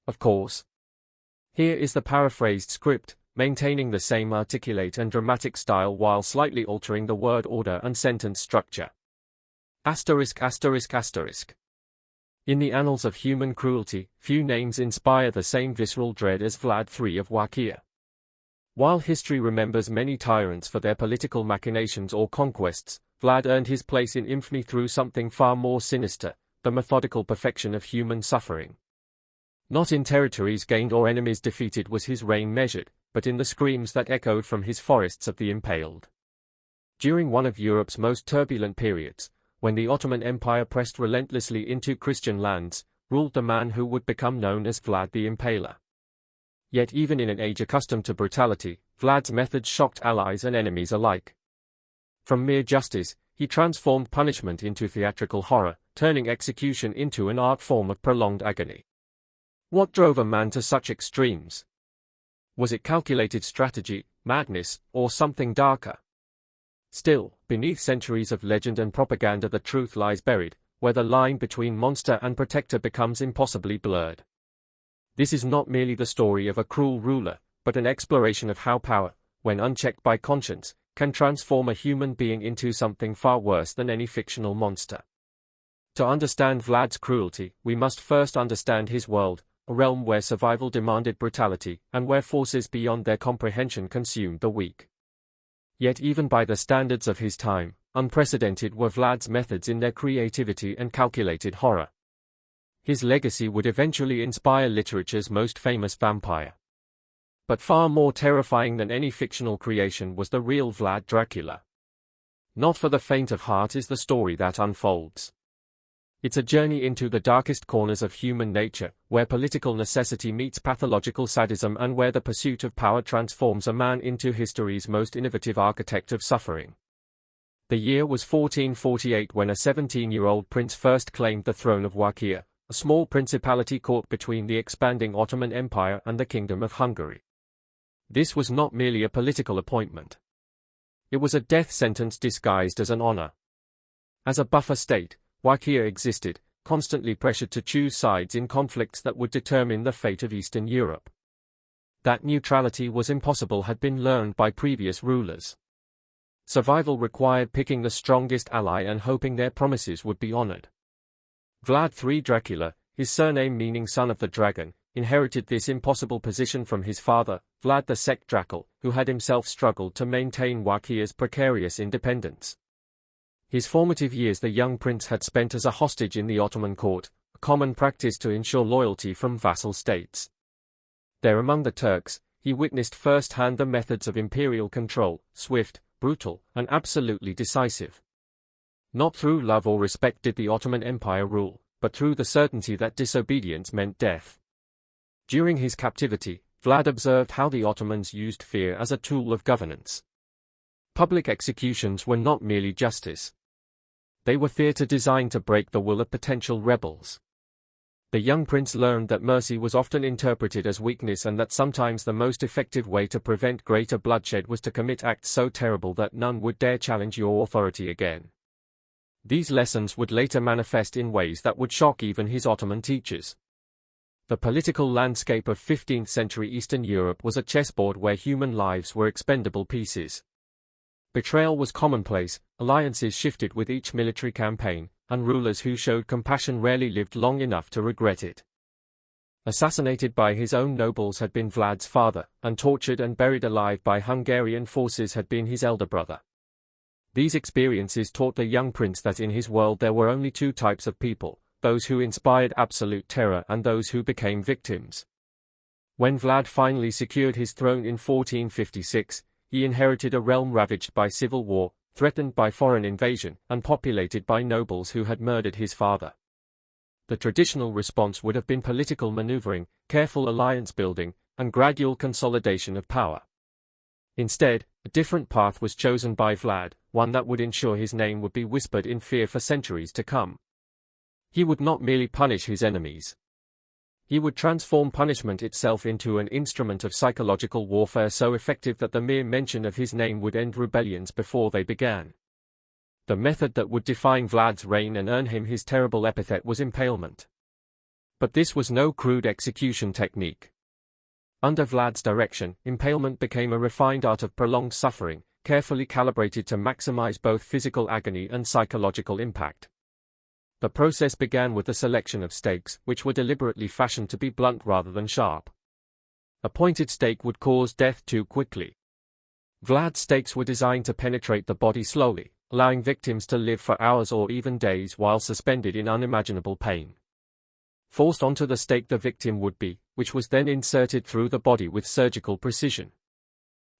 of course. Here is the paraphrased script, maintaining the same articulate and dramatic style while slightly altering the word order and sentence structure. Asterisk asterisk asterisk. In the annals of human cruelty, few names inspire the same visceral dread as Vlad III of Wallachia. While history remembers many tyrants for their political machinations or conquests, Vlad earned his place in infamy through something far more sinister, the methodical perfection of human suffering. Not in territories gained or enemies defeated was his reign measured, but in the screams that echoed from his forests of the impaled. During one of Europe's most turbulent periods, when the Ottoman Empire pressed relentlessly into Christian lands, ruled the man who would become known as Vlad the Impaler. Yet even in an age accustomed to brutality, Vlad's methods shocked allies and enemies alike. From mere justice, he transformed punishment into theatrical horror, turning execution into an art form of prolonged agony. What drove a man to such extremes? Was it calculated strategy, madness, or something darker? Still, beneath centuries of legend and propaganda the truth lies buried, where the line between monster and protector becomes impossibly blurred. This is not merely the story of a cruel ruler, but an exploration of how power, when unchecked by conscience, can transform a human being into something far worse than any fictional monster. To understand Vlad's cruelty, we must first understand his world, a realm where survival demanded brutality, and where forces beyond their comprehension consumed the weak. Yet even by the standards of his time, unprecedented were Vlad's methods in their creativity and calculated horror. His legacy would eventually inspire literature's most famous vampire. But far more terrifying than any fictional creation was the real Vlad Dracula. Not for the faint of heart is the story that unfolds. It's a journey into the darkest corners of human nature, where political necessity meets pathological sadism and where the pursuit of power transforms a man into history's most innovative architect of suffering. The year was 1448 when a 17-year-old prince first claimed the throne of Wallachia, a small principality caught between the expanding Ottoman Empire and the Kingdom of Hungary. This was not merely a political appointment. It was a death sentence disguised as an honor. As a buffer state, Wallachia existed, constantly pressured to choose sides in conflicts that would determine the fate of Eastern Europe. That neutrality was impossible had been learned by previous rulers. Survival required picking the strongest ally and hoping their promises would be honored. Vlad III Dracula, his surname meaning son of the dragon, inherited this impossible position from his father, Vlad II Dracula, who had himself struggled to maintain Wallachia's precarious independence. His formative years the young prince had spent as a hostage in the Ottoman court, a common practice to ensure loyalty from vassal states. There among the Turks, he witnessed firsthand the methods of imperial control, swift, brutal, and absolutely decisive. Not through love or respect did the Ottoman Empire rule, but through the certainty that disobedience meant death. During his captivity, Vlad observed how the Ottomans used fear as a tool of governance. Public executions were not merely justice. They were theater designed to break the will of potential rebels. The young prince learned that mercy was often interpreted as weakness and that sometimes the most effective way to prevent greater bloodshed was to commit acts so terrible that none would dare challenge your authority again. These lessons would later manifest in ways that would shock even his Ottoman teachers. The political landscape of 15th-century Eastern Europe was a chessboard where human lives were expendable pieces. Betrayal was commonplace, alliances shifted with each military campaign, and rulers who showed compassion rarely lived long enough to regret it. Assassinated by his own nobles had been Vlad's father, and tortured and buried alive by Hungarian forces had been his elder brother. These experiences taught the young prince that in his world there were only two types of people, those who inspired absolute terror and those who became victims. When Vlad finally secured his throne in 1456, he inherited a realm ravaged by civil war, threatened by foreign invasion, and populated by nobles who had murdered his father. The traditional response would have been political maneuvering, careful alliance building, and gradual consolidation of power. Instead, a different path was chosen by Vlad, one that would ensure his name would be whispered in fear for centuries to come. He would not merely punish his enemies. He would transform punishment itself into an instrument of psychological warfare so effective that the mere mention of his name would end rebellions before they began. The method that would define Vlad's reign and earn him his terrible epithet was impalement. But this was no crude execution technique. Under Vlad's direction, impalement became a refined art of prolonged suffering, carefully calibrated to maximize both physical agony and psychological impact. The process began with the selection of stakes, which were deliberately fashioned to be blunt rather than sharp. A pointed stake would cause death too quickly. Vlad's stakes were designed to penetrate the body slowly, allowing victims to live for hours or even days while suspended in unimaginable pain. Forced onto the stake the victim would be, which was then inserted through the body with surgical precision.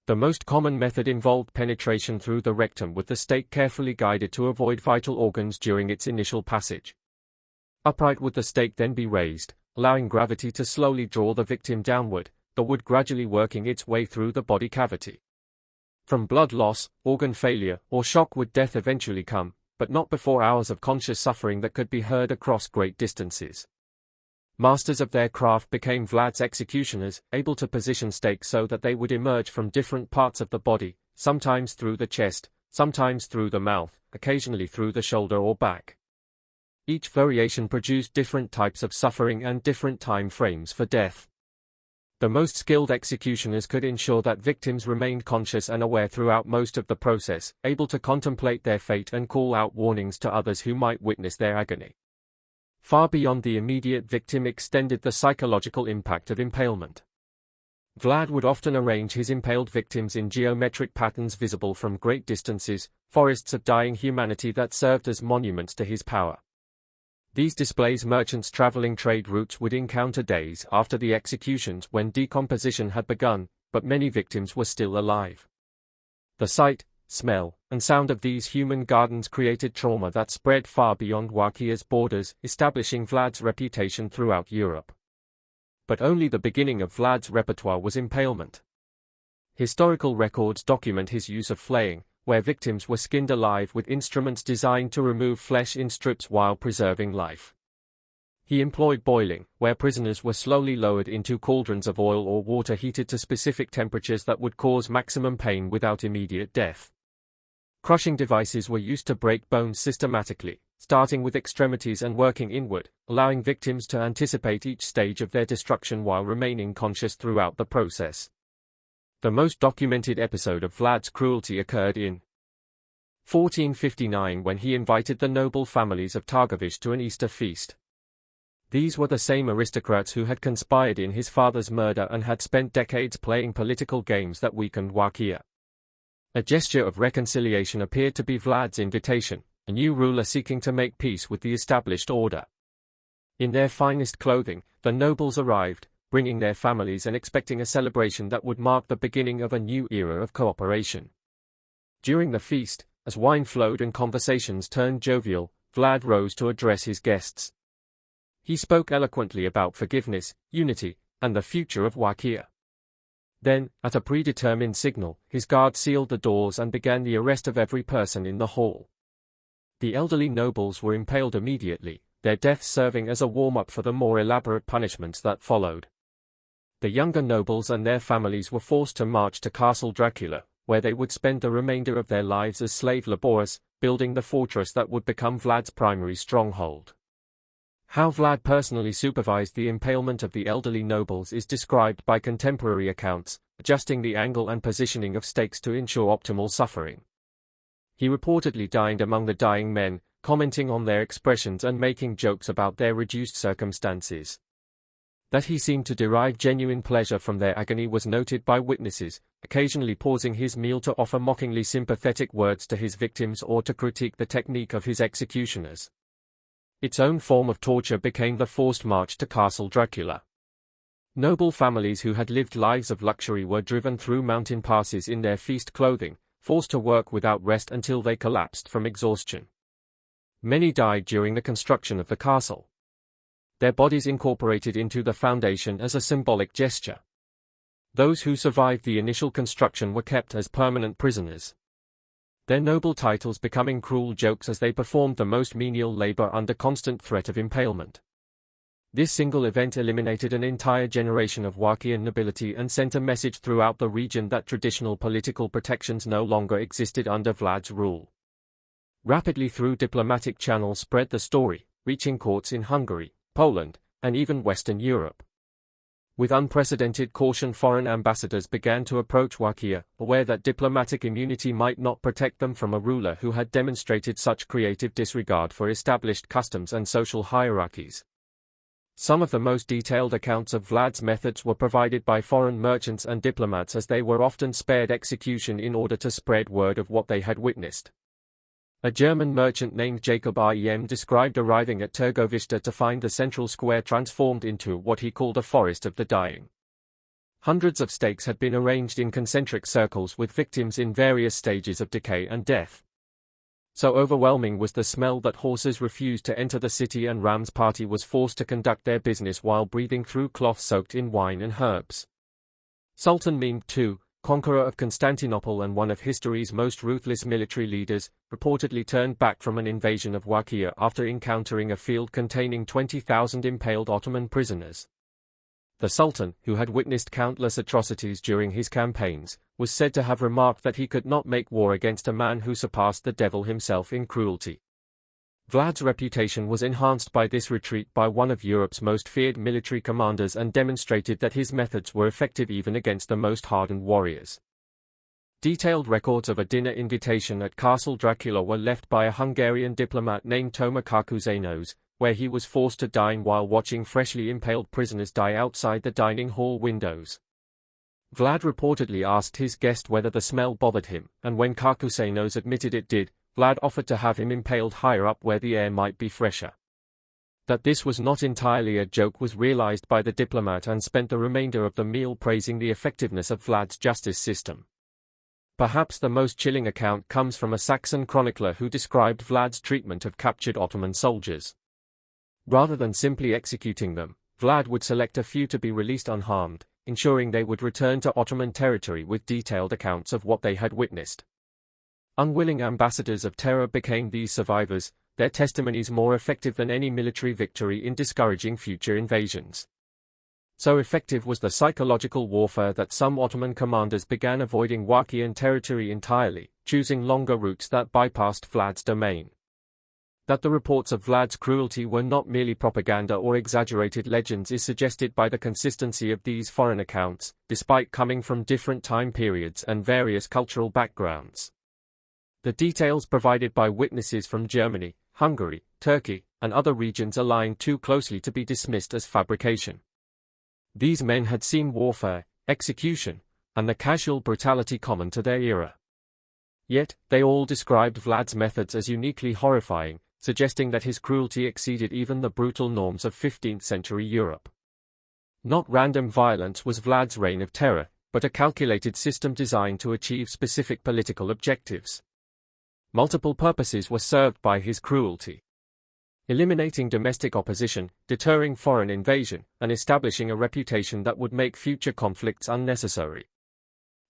The most common method involved penetration through the rectum with the stake carefully guided to avoid vital organs during its initial passage. Upright would the stake then be raised, allowing gravity to slowly draw the victim downward, the wood gradually working its way through the body cavity. From blood loss, organ failure, or shock would death eventually come, but not before hours of conscious suffering that could be heard across great distances. Masters of their craft became Vlad's executioners, able to position stakes so that they would emerge from different parts of the body, sometimes through the chest, sometimes through the mouth, occasionally through the shoulder or back. Each variation produced different types of suffering and different time frames for death. The most skilled executioners could ensure that victims remained conscious and aware throughout most of the process, able to contemplate their fate and call out warnings to others who might witness their agony. Far beyond the immediate victim extended the psychological impact of impalement. Vlad would often arrange his impaled victims in geometric patterns visible from great distances, forests of dying humanity that served as monuments to his power. These displays merchants traveling trade routes would encounter days after the executions when decomposition had begun, but many victims were still alive. The sight, smell, and sound of these human gardens created trauma that spread far beyond Wallach's borders, establishing Vlad's reputation throughout Europe. But only the beginning of Vlad's repertoire was impalement. Historical records document his use of flaying, where victims were skinned alive with instruments designed to remove flesh in strips while preserving life. He employed boiling, where prisoners were slowly lowered into cauldrons of oil or water heated to specific temperatures that would cause maximum pain without immediate death. Crushing devices were used to break bones systematically, starting with extremities and working inward, allowing victims to anticipate each stage of their destruction while remaining conscious throughout the process. The most documented episode of Vlad's cruelty occurred in 1459 when he invited the noble families of Targovich to an Easter feast. These were the same aristocrats who had conspired in his father's murder and had spent decades playing political games that weakened Wallachia. A gesture of reconciliation appeared to be Vlad's invitation, a new ruler seeking to make peace with the established order. In their finest clothing, the nobles arrived, bringing their families and expecting a celebration that would mark the beginning of a new era of cooperation. During the feast, as wine flowed and conversations turned jovial, Vlad rose to address his guests. He spoke eloquently about forgiveness, unity, and the future of Wallachia. Then, at a predetermined signal, his guard sealed the doors and began the arrest of every person in the hall. The elderly nobles were impaled immediately, their deaths serving as a warm-up for the more elaborate punishments that followed. The younger nobles and their families were forced to march to Castle Dracula, where they would spend the remainder of their lives as slave laborers, building the fortress that would become Vlad's primary stronghold. How Vlad personally supervised the impalement of the elderly nobles is described by contemporary accounts, adjusting the angle and positioning of stakes to ensure optimal suffering. He reportedly dined among the dying men, commenting on their expressions and making jokes about their reduced circumstances. That he seemed to derive genuine pleasure from their agony was noted by witnesses, occasionally pausing his meal to offer mockingly sympathetic words to his victims or to critique the technique of his executioners. Its own form of torture became the forced march to Castle Dracula. Noble families who had lived lives of luxury were driven through mountain passes in their feast clothing, forced to work without rest until they collapsed from exhaustion. Many died during the construction of the castle. Their bodies incorporated into the foundation as a symbolic gesture. Those who survived the initial construction were kept as permanent prisoners, their noble titles becoming cruel jokes as they performed the most menial labor under constant threat of impalement. This single event eliminated an entire generation of Wallachian nobility and sent a message throughout the region that traditional political protections no longer existed under Vlad's rule. Rapidly through diplomatic channels spread the story, reaching courts in Hungary, Poland, and even Western Europe. With unprecedented caution, foreign ambassadors began to approach Wallachia, aware that diplomatic immunity might not protect them from a ruler who had demonstrated such creative disregard for established customs and social hierarchies. Some of the most detailed accounts of Vlad's methods were provided by foreign merchants and diplomats, as they were often spared execution in order to spread word of what they had witnessed. A German merchant named Jacob Rem described arriving at Târgoviște to find the central square transformed into what he called a forest of the dying. Hundreds of stakes had been arranged in concentric circles with victims in various stages of decay and death. So overwhelming was the smell that horses refused to enter the city, and Ram's party was forced to conduct their business while breathing through cloth soaked in wine and herbs. Sultan Mehmed II, conqueror of Constantinople and one of history's most ruthless military leaders, reportedly turned back from an invasion of Wallachia after encountering a field containing 20,000 impaled Ottoman prisoners. The Sultan, who had witnessed countless atrocities during his campaigns, was said to have remarked that he could not make war against a man who surpassed the devil himself in cruelty. Vlad's reputation was enhanced by this retreat by one of Europe's most feared military commanders, and demonstrated that his methods were effective even against the most hardened warriors. Detailed records of a dinner invitation at Castle Dracula were left by a Hungarian diplomat named Toma Caucasenos, where he was forced to dine while watching freshly impaled prisoners die outside the dining hall windows. Vlad reportedly asked his guest whether the smell bothered him, and when Caucasenos admitted it did, Vlad offered to have him impaled higher up where the air might be fresher. That this was not entirely a joke was realized by the diplomat, and spent the remainder of the meal praising the effectiveness of Vlad's justice system. Perhaps the most chilling account comes from a Saxon chronicler who described Vlad's treatment of captured Ottoman soldiers. Rather than simply executing them, Vlad would select a few to be released unharmed, ensuring they would return to Ottoman territory with detailed accounts of what they had witnessed. Unwilling ambassadors of terror became these survivors, their testimonies more effective than any military victory in discouraging future invasions. So effective was the psychological warfare that some Ottoman commanders began avoiding Wallachian territory entirely, choosing longer routes that bypassed Vlad's domain. That the reports of Vlad's cruelty were not merely propaganda or exaggerated legends is suggested by the consistency of these foreign accounts, despite coming from different time periods and various cultural backgrounds. The details provided by witnesses from Germany, Hungary, Turkey, and other regions align too closely to be dismissed as fabrication. These men had seen warfare, execution, and the casual brutality common to their era. Yet, they all described Vlad's methods as uniquely horrifying, suggesting that his cruelty exceeded even the brutal norms of 15th-century Europe. Not random violence was Vlad's reign of terror, but a calculated system designed to achieve specific political objectives. Multiple purposes were served by his cruelty: eliminating domestic opposition, deterring foreign invasion, and establishing a reputation that would make future conflicts unnecessary.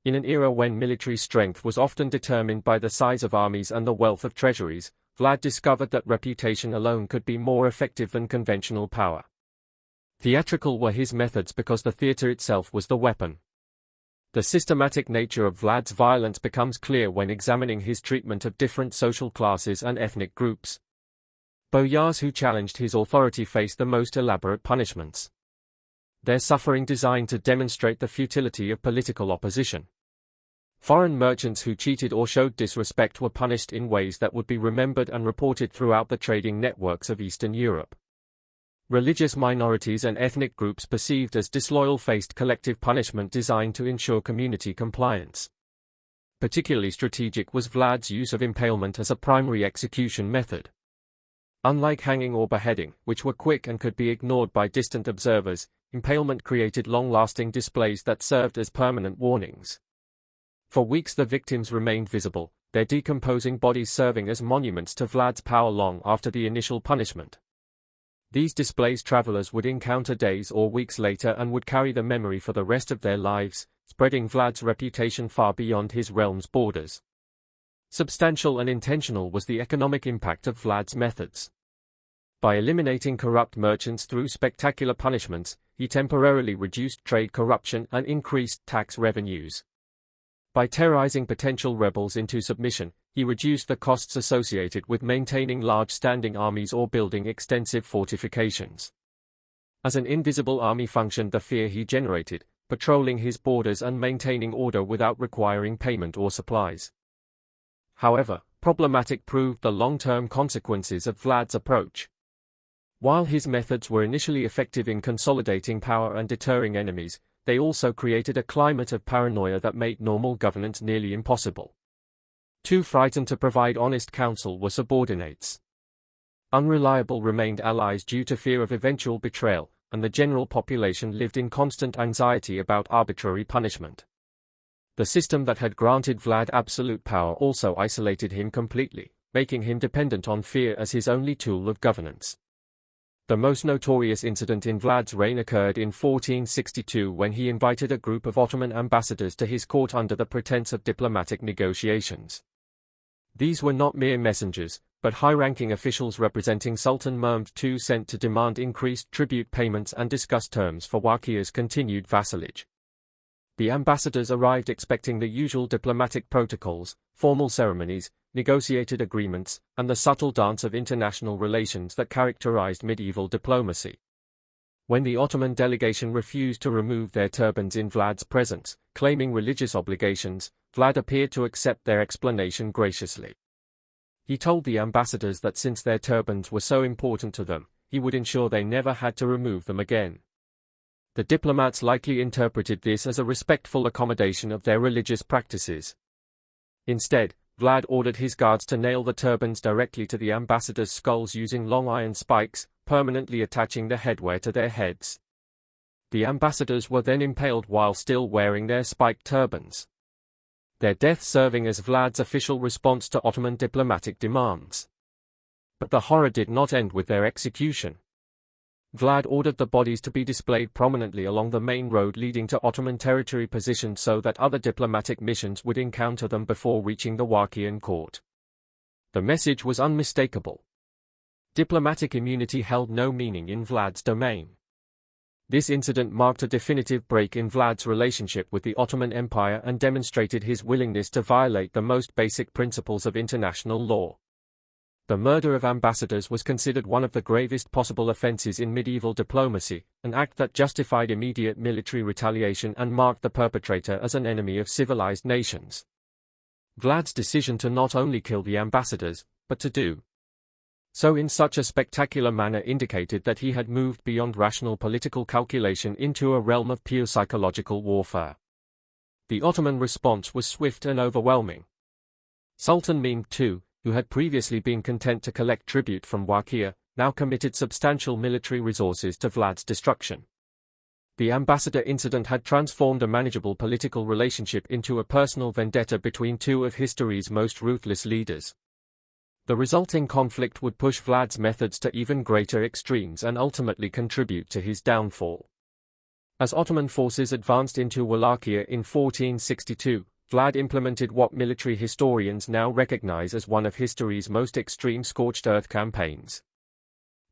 In an era when military strength was often determined by the size of armies and the wealth of treasuries, Vlad discovered that reputation alone could be more effective than conventional power. Theatrical were his methods because the theater itself was the weapon. The systematic nature of Vlad's violence becomes clear when examining his treatment of different social classes and ethnic groups. Boyars who challenged his authority faced the most elaborate punishments. Their suffering designed to demonstrate the futility of political opposition. Foreign merchants who cheated or showed disrespect were punished in ways that would be remembered and reported throughout the trading networks of Eastern Europe. Religious minorities and ethnic groups perceived as disloyal faced collective punishment designed to ensure community compliance. Particularly strategic was Vlad's use of impalement as a primary execution method. Unlike hanging or beheading, which were quick and could be ignored by distant observers, impalement created long-lasting displays that served as permanent warnings. For weeks the victims remained visible, their decomposing bodies serving as monuments to Vlad's power long after the initial punishment. These displays travelers would encounter days or weeks later and would carry the memory for the rest of their lives, spreading Vlad's reputation far beyond his realm's borders. Substantial and intentional was the economic impact of Vlad's methods. By eliminating corrupt merchants through spectacular punishments, he temporarily reduced trade corruption and increased tax revenues. By terrorizing potential rebels into submission, he reduced the costs associated with maintaining large standing armies or building extensive fortifications. As an invisible army functioned the fear he generated, patrolling his borders and maintaining order without requiring payment or supplies. However, problematic proved the long-term consequences of Vlad's approach. While his methods were initially effective in consolidating power and deterring enemies, they also created a climate of paranoia that made normal governance nearly impossible. Too frightened to provide honest counsel were subordinates. Unreliable remained allies due to fear of eventual betrayal, and the general population lived in constant anxiety about arbitrary punishment. The system that had granted Vlad absolute power also isolated him completely, making him dependent on fear as his only tool of governance. The most notorious incident in Vlad's reign occurred in 1462 when he invited a group of Ottoman ambassadors to his court under the pretense of diplomatic negotiations. These were not mere messengers, but high-ranking officials representing Sultan Mehmed II sent to demand increased tribute payments and discuss terms for Walachia's continued vassalage. The ambassadors arrived expecting the usual diplomatic protocols, formal ceremonies, negotiated agreements, and the subtle dance of international relations that characterized medieval diplomacy. When the Ottoman delegation refused to remove their turbans in Vlad's presence, claiming religious obligations, Vlad appeared to accept their explanation graciously. He told the ambassadors that since their turbans were so important to them, he would ensure they never had to remove them again. The diplomats likely interpreted this as a respectful accommodation of their religious practices. Instead, Vlad ordered his guards to nail the turbans directly to the ambassadors' skulls using long iron spikes, permanently attaching the headwear to their heads. The ambassadors were then impaled while still wearing their spiked turbans. Their death serving as Vlad's official response to Ottoman diplomatic demands. But the horror did not end with their execution. Vlad ordered the bodies to be displayed prominently along the main road leading to Ottoman territory, positioned so that other diplomatic missions would encounter them before reaching the Walachian court. The message was unmistakable. Diplomatic immunity held no meaning in Vlad's domain. This incident marked a definitive break in Vlad's relationship with the Ottoman Empire and demonstrated his willingness to violate the most basic principles of international law. The murder of ambassadors was considered one of the gravest possible offenses in medieval diplomacy, an act that justified immediate military retaliation and marked the perpetrator as an enemy of civilized nations. Vlad's decision to not only kill the ambassadors, but to do so in such a spectacular manner indicated that he had moved beyond rational political calculation into a realm of pure psychological warfare. The Ottoman response was swift and overwhelming. Sultan Mehmed II, who had previously been content to collect tribute from Wallachia, now committed substantial military resources to Vlad's destruction. The ambassador incident had transformed a manageable political relationship into a personal vendetta between two of history's most ruthless leaders. The resulting conflict would push Vlad's methods to even greater extremes and ultimately contribute to his downfall. As Ottoman forces advanced into Wallachia in 1462, Vlad implemented what military historians now recognize as one of history's most extreme scorched earth campaigns.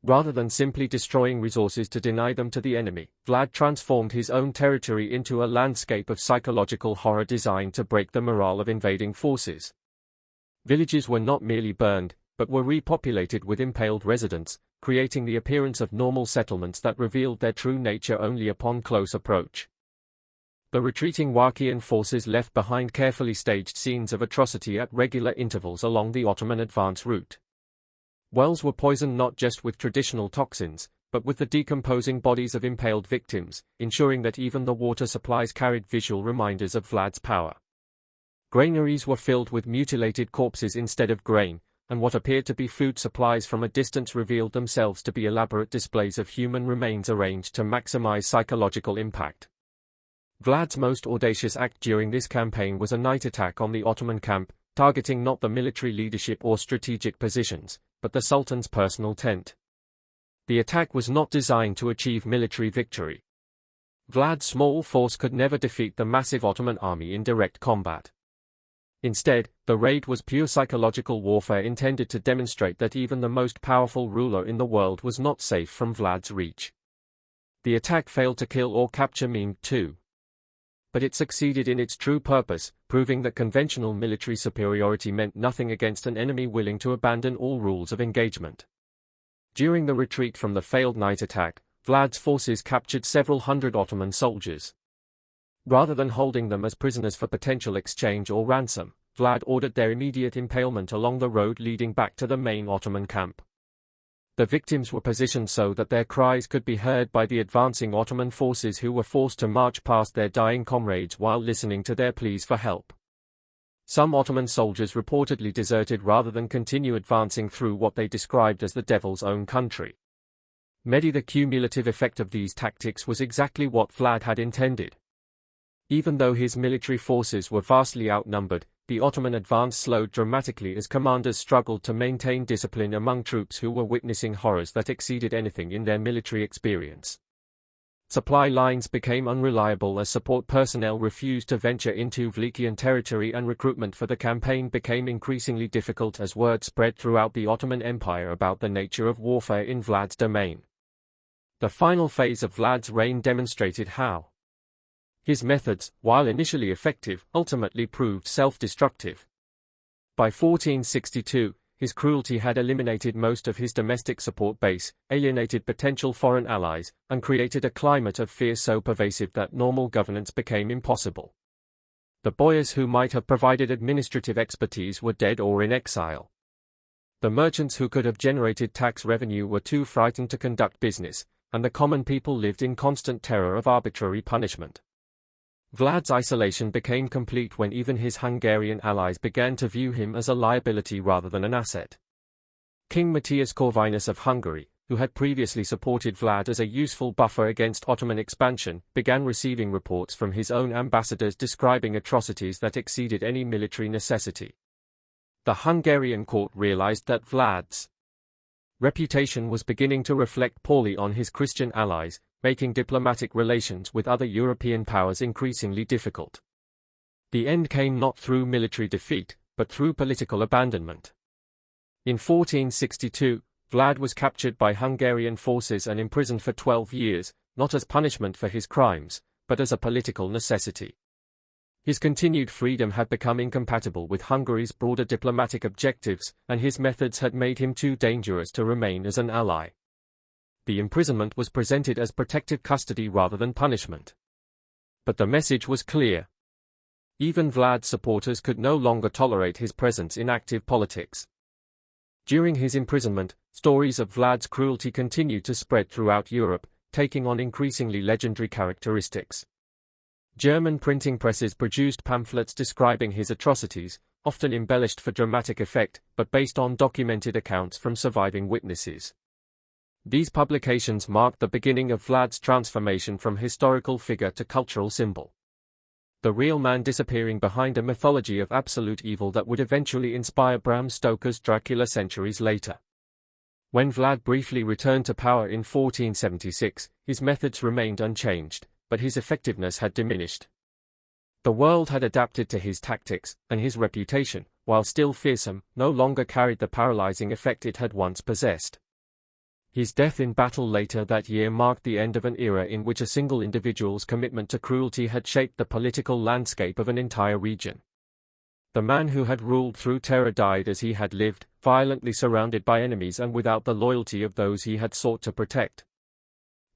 Rather than simply destroying resources to deny them to the enemy, Vlad transformed his own territory into a landscape of psychological horror designed to break the morale of invading forces. Villages were not merely burned, but were repopulated with impaled residents, creating the appearance of normal settlements that revealed their true nature only upon close approach. The retreating Wallachian forces left behind carefully staged scenes of atrocity at regular intervals along the Ottoman advance route. Wells were poisoned not just with traditional toxins, but with the decomposing bodies of impaled victims, ensuring that even the water supplies carried visual reminders of Vlad's power. Granaries were filled with mutilated corpses instead of grain, and what appeared to be food supplies from a distance revealed themselves to be elaborate displays of human remains arranged to maximize psychological impact. Vlad's most audacious act during this campaign was a night attack on the Ottoman camp, targeting not the military leadership or strategic positions, but the Sultan's personal tent. The attack was not designed to achieve military victory. Vlad's small force could never defeat the massive Ottoman army in direct combat. Instead, the raid was pure psychological warfare intended to demonstrate that even the most powerful ruler in the world was not safe from Vlad's reach. The attack failed to kill or capture Mehmed II. But it succeeded in its true purpose, proving that conventional military superiority meant nothing against an enemy willing to abandon all rules of engagement. During the retreat from the failed night attack, Vlad's forces captured several hundred Ottoman soldiers. Rather than holding them as prisoners for potential exchange or ransom, Vlad ordered their immediate impalement along the road leading back to the main Ottoman camp. The victims were positioned so that their cries could be heard by the advancing Ottoman forces, who were forced to march past their dying comrades while listening to their pleas for help. Some Ottoman soldiers reportedly deserted rather than continue advancing through what they described as the devil's own country. Maybe the cumulative effect of these tactics was exactly what Vlad had intended. Even though his military forces were vastly outnumbered, the Ottoman advance slowed dramatically as commanders struggled to maintain discipline among troops who were witnessing horrors that exceeded anything in their military experience. Supply lines became unreliable as support personnel refused to venture into Walachian territory, and recruitment for the campaign became increasingly difficult as word spread throughout the Ottoman Empire about the nature of warfare in Vlad's domain. The final phase of Vlad's reign demonstrated how his methods, while initially effective, ultimately proved self-destructive. By 1462, his cruelty had eliminated most of his domestic support base, alienated potential foreign allies, and created a climate of fear so pervasive that normal governance became impossible. The boyars who might have provided administrative expertise were dead or in exile. The merchants who could have generated tax revenue were too frightened to conduct business, and the common people lived in constant terror of arbitrary punishment. Vlad's isolation became complete when even his Hungarian allies began to view him as a liability rather than an asset. King Matthias Corvinus of Hungary, who had previously supported Vlad as a useful buffer against Ottoman expansion, began receiving reports from his own ambassadors describing atrocities that exceeded any military necessity. The Hungarian court realized that Vlad's reputation was beginning to reflect poorly on his Christian allies, making diplomatic relations with other European powers increasingly difficult. The end came not through military defeat, but through political abandonment. In 1462, Vlad was captured by Hungarian forces and imprisoned for 12 years, not as punishment for his crimes, but as a political necessity. His continued freedom had become incompatible with Hungary's broader diplomatic objectives, and his methods had made him too dangerous to remain as an ally. The imprisonment was presented as protective custody rather than punishment. But the message was clear. Even Vlad's supporters could no longer tolerate his presence in active politics. During his imprisonment, stories of Vlad's cruelty continued to spread throughout Europe, taking on increasingly legendary characteristics. German printing presses produced pamphlets describing his atrocities, often embellished for dramatic effect, but based on documented accounts from surviving witnesses. These publications marked the beginning of Vlad's transformation from historical figure to cultural symbol. The real man disappearing behind a mythology of absolute evil that would eventually inspire Bram Stoker's Dracula centuries later. When Vlad briefly returned to power in 1476, his methods remained unchanged, but his effectiveness had diminished. The world had adapted to his tactics, and his reputation, while still fearsome, no longer carried the paralyzing effect it had once possessed. His death in battle later that year marked the end of an era in which a single individual's commitment to cruelty had shaped the political landscape of an entire region. The man who had ruled through terror died as he had lived, violently surrounded by enemies and without the loyalty of those he had sought to protect.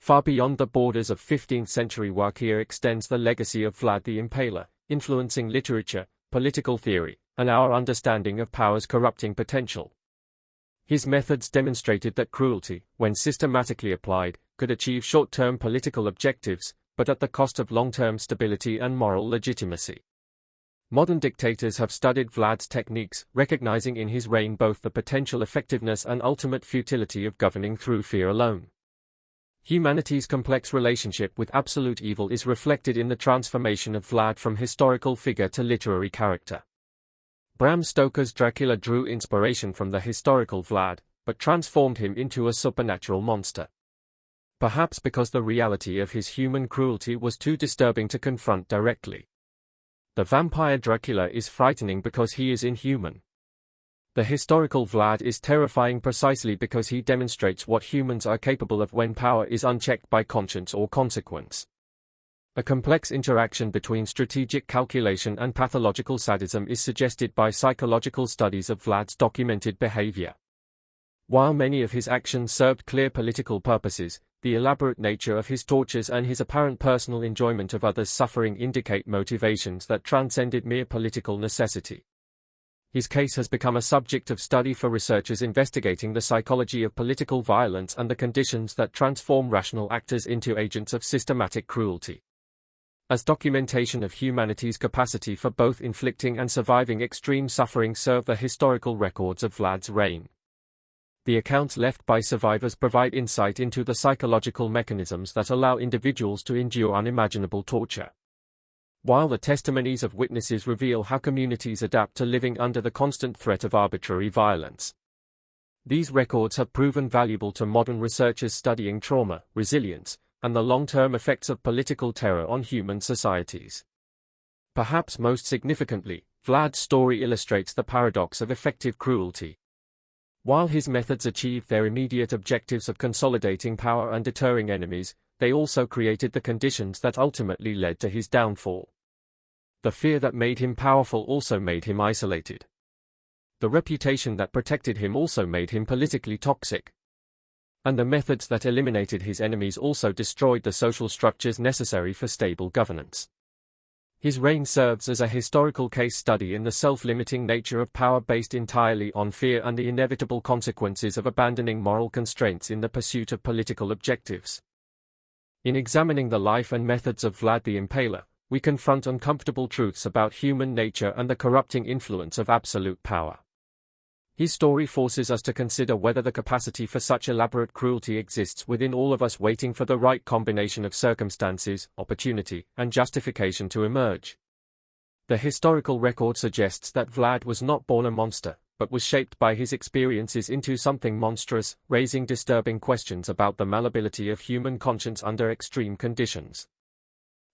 Far beyond the borders of 15th-century Wallachia extends the legacy of Vlad the Impaler, influencing literature, political theory, and our understanding of power's corrupting potential. His methods demonstrated that cruelty, when systematically applied, could achieve short-term political objectives, but at the cost of long-term stability and moral legitimacy. Modern dictators have studied Vlad's techniques, recognizing in his reign both the potential effectiveness and ultimate futility of governing through fear alone. Humanity's complex relationship with absolute evil is reflected in the transformation of Vlad from historical figure to literary character. Bram Stoker's Dracula drew inspiration from the historical Vlad, but transformed him into a supernatural monster. Perhaps because the reality of his human cruelty was too disturbing to confront directly. The vampire Dracula is frightening because he is inhuman. The historical Vlad is terrifying precisely because he demonstrates what humans are capable of when power is unchecked by conscience or consequence. A complex interaction between strategic calculation and pathological sadism is suggested by psychological studies of Vlad's documented behavior. While many of his actions served clear political purposes, The elaborate nature of his tortures and his apparent personal enjoyment of others' suffering indicate motivations that transcended mere political necessity. His case has become a subject of study for researchers investigating the psychology of political violence and the conditions that transform rational actors into agents of systematic cruelty. As documentation of humanity's capacity for both inflicting and surviving extreme suffering serve the historical records of Vlad's reign. The accounts left by survivors provide insight into the psychological mechanisms that allow individuals to endure unimaginable torture, while the testimonies of witnesses reveal how communities adapt to living under the constant threat of arbitrary violence. These records have proven valuable to modern researchers studying trauma, resilience, and the long-term effects of political terror on human societies. Perhaps most significantly, Vlad's story illustrates the paradox of effective cruelty. While his methods achieved their immediate objectives of consolidating power and deterring enemies, they also created the conditions that ultimately led to his downfall. The fear that made him powerful also made him isolated. The reputation that protected him also made him politically toxic. And the methods that eliminated his enemies also destroyed the social structures necessary for stable governance. His reign serves as a historical case study in the self-limiting nature of power based entirely on fear and the inevitable consequences of abandoning moral constraints in the pursuit of political objectives. In examining the life and methods of Vlad the Impaler, we confront uncomfortable truths about human nature and the corrupting influence of absolute power. His story forces us to consider whether the capacity for such elaborate cruelty exists within all of us, waiting for the right combination of circumstances, opportunity, and justification to emerge. The historical record suggests that Vlad was not born a monster, but was shaped by his experiences into something monstrous, raising disturbing questions about the malleability of human conscience under extreme conditions.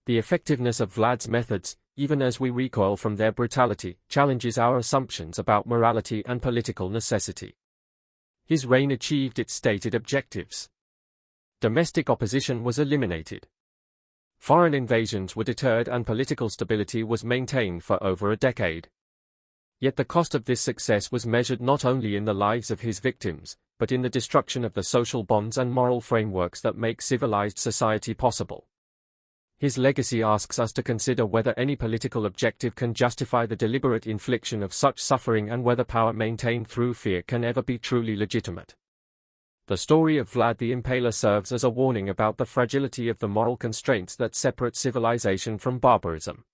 The effectiveness of Vlad's methods, even as we recoil from their brutality, challenges our assumptions about morality and political necessity. His reign achieved its stated objectives. Domestic opposition was eliminated. Foreign invasions were deterred and political stability was maintained for over a decade. Yet the cost of this success was measured not only in the lives of his victims, but in the destruction of the social bonds and moral frameworks that make civilized society possible. His legacy asks us to consider whether any political objective can justify the deliberate infliction of such suffering and whether power maintained through fear can ever be truly legitimate. The story of Vlad the Impaler serves as a warning about the fragility of the moral constraints that separate civilization from barbarism.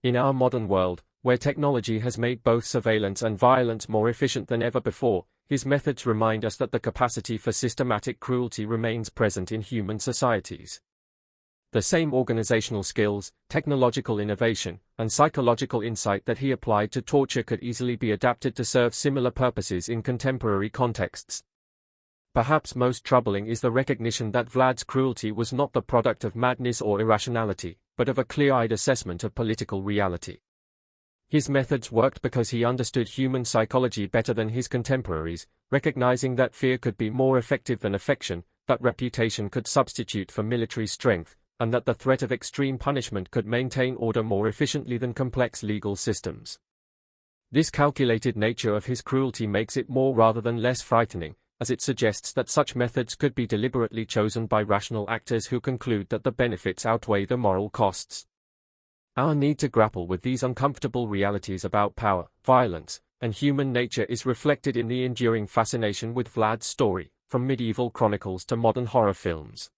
In our modern world, where technology has made both surveillance and violence more efficient than ever before, his methods remind us that the capacity for systematic cruelty remains present in human societies. The same organizational skills, technological innovation, and psychological insight that he applied to torture could easily be adapted to serve similar purposes in contemporary contexts. Perhaps most troubling is the recognition that Vlad's cruelty was not the product of madness or irrationality, but of a clear-eyed assessment of political reality. His methods worked because he understood human psychology better than his contemporaries, recognizing that fear could be more effective than affection, that reputation could substitute for military strength, and that the threat of extreme punishment could maintain order more efficiently than complex legal systems. This calculated nature of his cruelty makes it more rather than less frightening, as it suggests that such methods could be deliberately chosen by rational actors who conclude that the benefits outweigh the moral costs. Our need to grapple with these uncomfortable realities about power, violence, and human nature is reflected in the enduring fascination with Vlad's story, from medieval chronicles to modern horror films.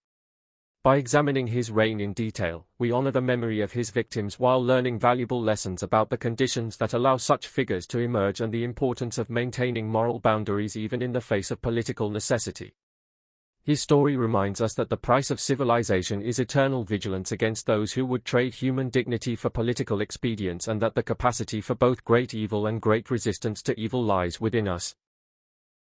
By examining his reign in detail, we honor the memory of his victims while learning valuable lessons about the conditions that allow such figures to emerge and the importance of maintaining moral boundaries even in the face of political necessity. His story reminds us that the price of civilization is eternal vigilance against those who would trade human dignity for political expedience, and that the capacity for both great evil and great resistance to evil lies within us.